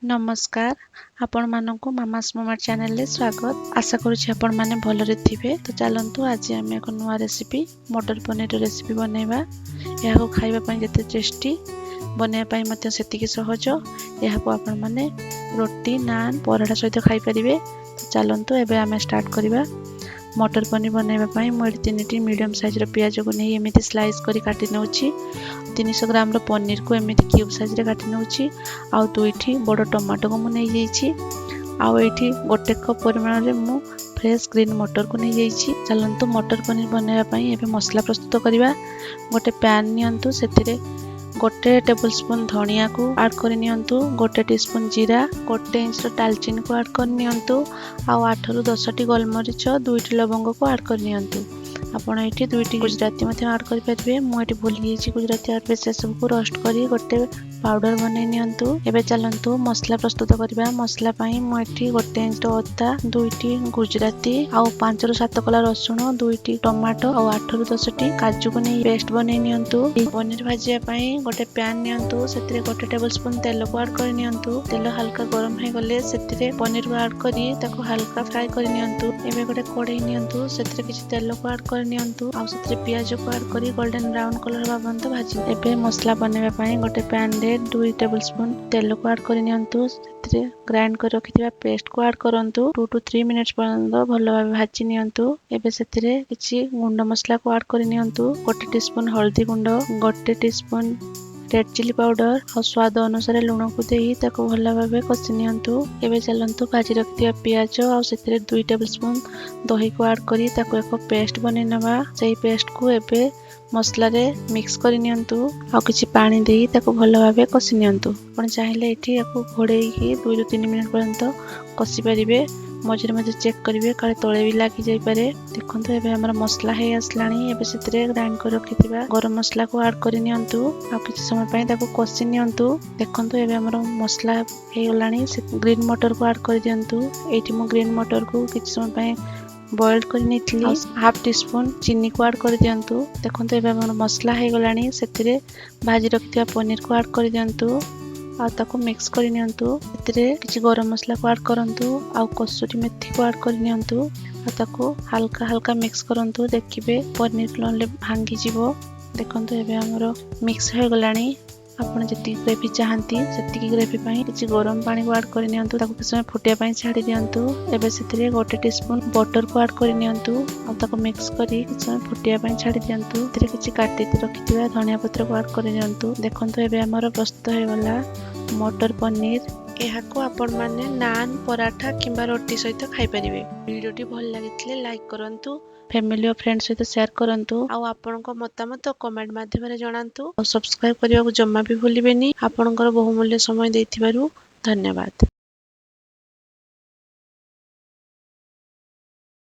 नमस्कार आपण मानक मामास मोमा चैनल स्वागत आशा करुँची आपण माने भलरे थिबे। तो चलंतु आज आम एक नुआ रेसिपी मटर पनीर रेसिपी बनैबा। यहाँ खाइबा पई जते टेस्टी बनैबा पई मते सेतिकी सहज। यहाँ आपण माने रोटी नान पराठा सहित खाइ परिबे। तो चलंतु एबे आम स्टार्ट करिबा। मटर पनीर बनैबा पई मो 3टी मीडियम साइज रो प्याज को नै एमिति स्लाइस करी काटि नउची। 300 ग्राम रो पनीर को एमिति क्यूब साइज रे काटि नउची। आ 2टी बड़ टमाटो को मु नै जाईची। आ एठी गोटे कप परिमाण रे मु फ्रेश ग्रीन मटर को नै जाईची। चलंतु मटर पनीर बनैबा पई एबे मसला प्रस्तुत करिबा। गोटे पैन नियंतु सेतिरे गोटे टेबल स्पून धनिया को ऐड कर नियंतु। गोटे टीस्पून जीरा गोटे इंच दालचीनी को ऐड कर नियंतु। आ 8 रु 10 टी गोलमरीच 2टी लवंग को ऐड कर नियंतु। आपण एठी 2टी गुजराती मध्ये ऐड कर परिबे। मु एठी भूली गेछि गुजराती ऐड से सब को रोस्ट करी गोटे पाउडर बनै नियंतु। एबे चलंतु मसला प्रस्तुत करिबा। मसला पई मु एठी गोटे इंच अदा 2टी गुजराती आ 5 रु 7 कला रसुण 2टी टमाटो आ 8 रु 10 टी काजू को नै पेस्ट बनै नियंतु। पनीर भाजिया पई गोटे पैन नियंतु सेतिरे गोटे टेबल स्पून तेल को ऐड कर नियंतु। तेल हल्का गरम हे गले सेतिरे पनीर को ऐड करी ताको हल्का फ्राई कर नियंतु। एबे गोटे कढ़ाई नियंतु सेतिरे किछि तेल को ऐड कर नियंतु। आ सेतिरे प्याज को ऐड करी गोल्डन ब्राउन कलर होबा पर्यंत भाजी। एबे मसला बनैबा पई गोटे पैन रे 2 टेबल स्पून तेल को ऐड कर नियंतु। सेतिरे ग्राइंड कर रखिथिबा पेस्ट को ऐड करंतु। 2 टू 3 मिनिट्स पर्यंत भलो भाबे भाजी नियंतु। एबे सेतिरे किछि गुंड मसला को ऐड कर नियंतु। गोटे टीस्पून हल्दी गुंड गोटे टीस्पून रेड चिली पाउडर और स्वाद अनुसार लूण को देई ताको भलो भाबे कसी नियंतु। एबे चलंतु भाजी रखिथिबा प्याज और सेतिरे 2 टेबल स्पून दही को ऐड करी ताको एक पेस्ट बनै नबा। सेही पेस्ट को एबे मसला रे मिक्स करि नियंतु। आ किछि पानी देई ताको भलो भाबे कसी नियंतु। आपण चाहिले एठी याको घोड़ेई की 2 रु 3 मिनिट पर्यंत कसी परिबे। मझे मझे चेक करिवे काले तळे भी लागी जाई पारे। देखंतु एबे हमर मसला हे आसलाणी। एबे सेतिरे ग्राइंड कर रखिथिबा गरम मसला को ऐड करि नियंतु। आ किछि समय पई ताको कसी नियंतु। देखंतु एबे हमर मसला हे गलाणी। से ग्रीन मटर को ऐड कर दियंतु। एठी मो ग्रीन मटर को किछि समय पई बॉइल्ड कर निथली। हाफ टीस्पून चीनी को ऐड कर दियंतु। देखंतु एबे हमर मसला हे गलाणी। सेतिरे भाजी रखिथिबा पनीर को ऐड कर दियंतु। आ ताको मिक्स कर नियंतु। एतिरे किछि गरम मसला को ऐड करंतु। आ कसूरी मेथी को ऐड कर नियंतु। आ ताको हल्का हल्का मिक्स करंतु। देखिबे पनीर नले भांगी जिवो। देखंतु एबे हमरो मिक्स हो गलाणी। आपण जति ग्रेवी चाहंती सेतिकी ग्रेवी पई किछि गरम पानी को ऐड कर नियंतु। ताको किछि समय फुटिया पई छाडी दियंतु। एबे सेतिरे गोटे टीस्पून बटर को ऐड कर नियंतु। आ ताको मिक्स करी किछि समय फुटिया पई छाडी दियंतु। एतिरे किछि काटी रखिथिबा धनिया पत्र को ऐड कर नियंतु। देखंतु एबे हमरो प्रस्तुत हे गला मटर पनीर। एहाको आपण माने नान पराठा किंबा रोटी सहित खाइ परिबे। वीडियोटी भल लागितले लाइक करंतु फैमिली और फ्रेंड्स सहित शेयर करंतु। आ आपनको मतामत कमेंट माध्यम रे जणांतु। और सब्सक्राइब करिया को जम्मा भी भूलिबेनी। आपनकर बहुमूल्य समय देथिबारु धन्यवाद।